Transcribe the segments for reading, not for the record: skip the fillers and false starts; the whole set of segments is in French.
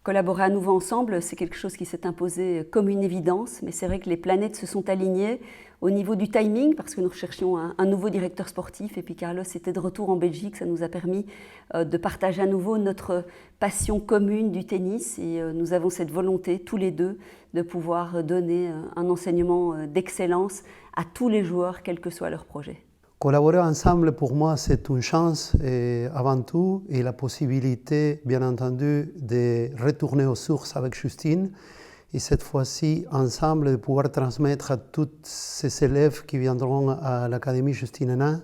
Collaborer à nouveau ensemble, c'est quelque chose qui s'est imposé comme une évidence, mais c'est vrai que les planètes se sont alignées au niveau du timing, parce que nous recherchions un nouveau directeur sportif, et puis Carlos était de retour en Belgique. Ça nous a permis de partager à nouveau notre passion commune du tennis, et nous avons cette volonté, tous les deux, de pouvoir donner un enseignement d'excellence à tous les joueurs, quel que soit leur projet. Collaborer ensemble, pour moi, c'est une chance avant tout, et la possibilité, bien entendu, de retourner aux sources avec Justine, et cette fois-ci, ensemble, de pouvoir transmettre à tous ces élèves qui viendront à l'Académie Justine Henin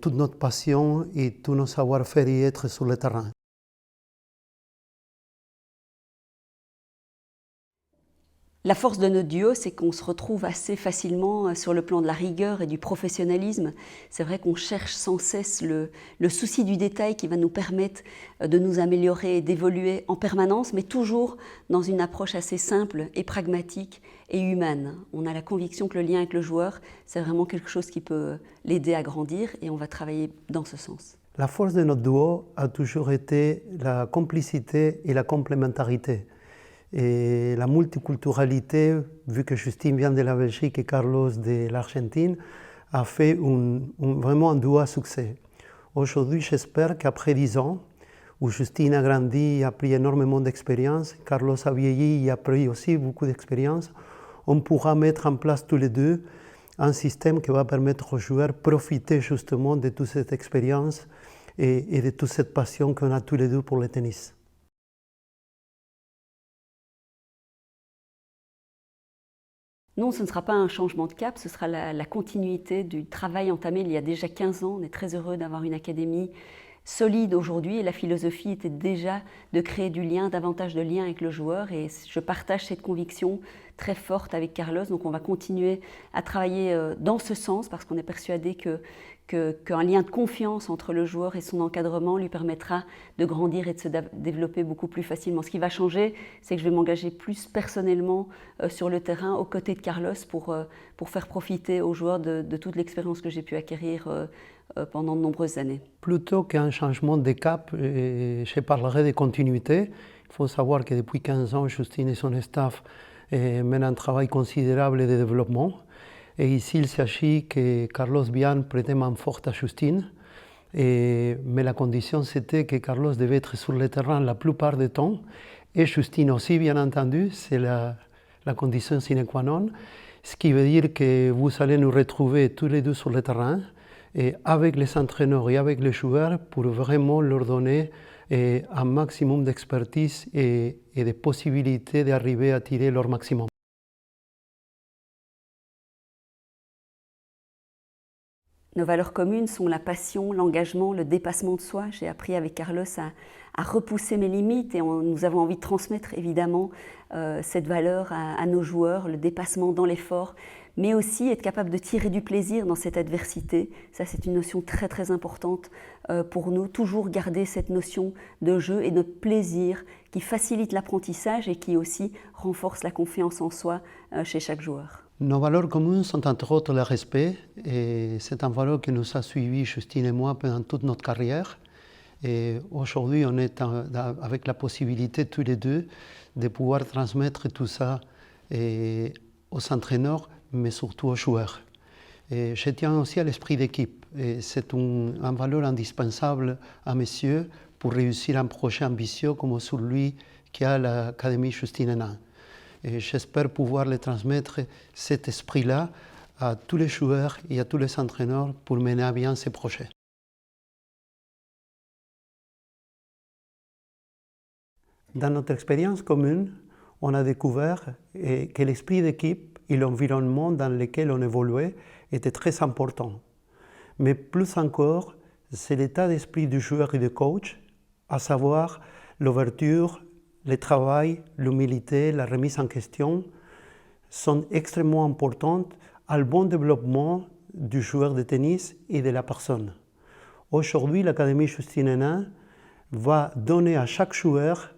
toute notre passion et tout nos savoir-faire y être sur le terrain. La force de notre duo, c'est qu'on se retrouve assez facilement sur le plan de la rigueur et du professionnalisme. C'est vrai qu'on cherche sans cesse le souci du détail qui va nous permettre de nous améliorer et d'évoluer en permanence, mais toujours dans une approche assez simple et pragmatique et humaine. On a la conviction que le lien avec le joueur, c'est vraiment quelque chose qui peut l'aider à grandir, et on va travailler dans ce sens. La force de notre duo a toujours été la complicité et la complémentarité. Et la multiculturalité, vu que Justine vient de la Belgique et Carlos de l'Argentine, a fait vraiment un duo à succès. Aujourd'hui, j'espère qu'après 10 ans, où Justine a grandi et a pris énormément d'expérience, Carlos a vieilli et a pris aussi beaucoup d'expérience, on pourra mettre en place tous les deux un système qui va permettre aux joueurs de profiter justement de toute cette expérience et de toute cette passion qu'on a tous les deux pour le tennis. Non, ce ne sera pas un changement de cap, ce sera la continuité du travail entamé il y a déjà 15 ans. On est très heureux d'avoir une académie solide aujourd'hui, et la philosophie était déjà de créer du lien, davantage de lien avec le joueur, et je partage cette conviction très forte avec Carlos. Donc on va continuer à travailler dans ce sens, parce qu'on est persuadé qu'un lien de confiance entre le joueur et son encadrement lui permettra de grandir et de se développer beaucoup plus facilement. Ce qui va changer, c'est que je vais m'engager plus personnellement sur le terrain aux côtés de Carlos pour faire profiter aux joueurs de toute l'expérience que j'ai pu acquérir pendant de nombreuses années. Plutôt qu'un changement de cap, je parlerai de continuité. Il faut savoir que depuis 15 ans, Justine et son staff mènent un travail considérable de développement. Et ici, il s'agit que Carlos vienne prêter main forte à Justine. Mais la condition, c'était que Carlos devait être sur le terrain la plupart du temps. Et Justine aussi, bien entendu, c'est la condition sine qua non. Ce qui veut dire que vous allez nous retrouver tous les deux sur le terrain, et avec les entraîneurs et avec les joueurs, pour vraiment leur donner un maximum d'expertise et de possibilités d'arriver à tirer leur maximum. Nos valeurs communes sont la passion, l'engagement, le dépassement de soi. J'ai appris avec Carlos à repousser mes limites, et nous avons envie de transmettre évidemment cette valeur à nos joueurs, le dépassement dans l'effort, mais aussi être capable de tirer du plaisir dans cette adversité. Ça, c'est une notion très très importante pour nous. Toujours garder cette notion de jeu et de plaisir qui facilite l'apprentissage et qui aussi renforce la confiance en soi chez chaque joueur. Nos valeurs communes sont entre autres le respect, et c'est un valeur qui nous a suivis, Justine et moi, pendant toute notre carrière. Et aujourd'hui, on est avec la possibilité tous les deux de pouvoir transmettre tout ça aux entraîneurs, mais surtout aux joueurs. Et je tiens aussi à l'esprit d'équipe. C'est une valeur indispensable à mes yeux pour réussir un projet ambitieux comme celui qu'a l'Académie Justine Henin. Et j'espère pouvoir les transmettre cet esprit-là à tous les joueurs et à tous les entraîneurs pour mener à bien ces projets. Dans notre expérience commune, on a découvert que l'esprit d'équipe et l'environnement dans lequel on évoluait étaient très importants. Mais plus encore, c'est l'état d'esprit du joueur et du coach, à savoir l'ouverture, le travail, l'humilité, la remise en question, sont extrêmement importantes au bon développement du joueur de tennis et de la personne. Aujourd'hui, l'Académie Justine Henin va donner à chaque joueur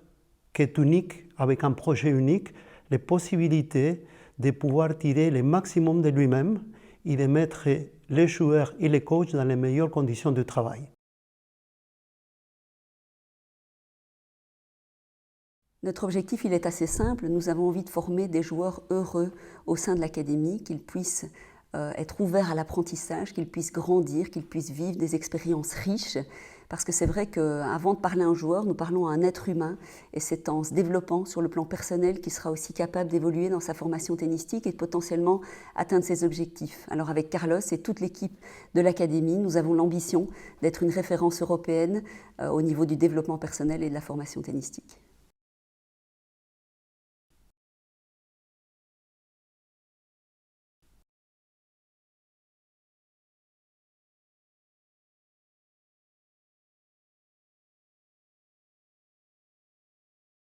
qui est unique, avec un projet unique, les possibilités de pouvoir tirer le maximum de lui-même et de mettre les joueurs et les coachs dans les meilleures conditions de travail. Notre objectif, il est assez simple. Nous avons envie de former des joueurs heureux au sein de l'académie, qu'ils puissent être ouverts à l'apprentissage, qu'ils puissent grandir, qu'ils puissent vivre des expériences riches. Parce que c'est vrai qu'avant de parler à un joueur, nous parlons à un être humain. Et c'est en se développant sur le plan personnel qu'il sera aussi capable d'évoluer dans sa formation tennistique et de potentiellement atteindre ses objectifs. Alors avec Carlos et toute l'équipe de l'académie, nous avons l'ambition d'être une référence européenne au niveau du développement personnel et de la formation tennistique.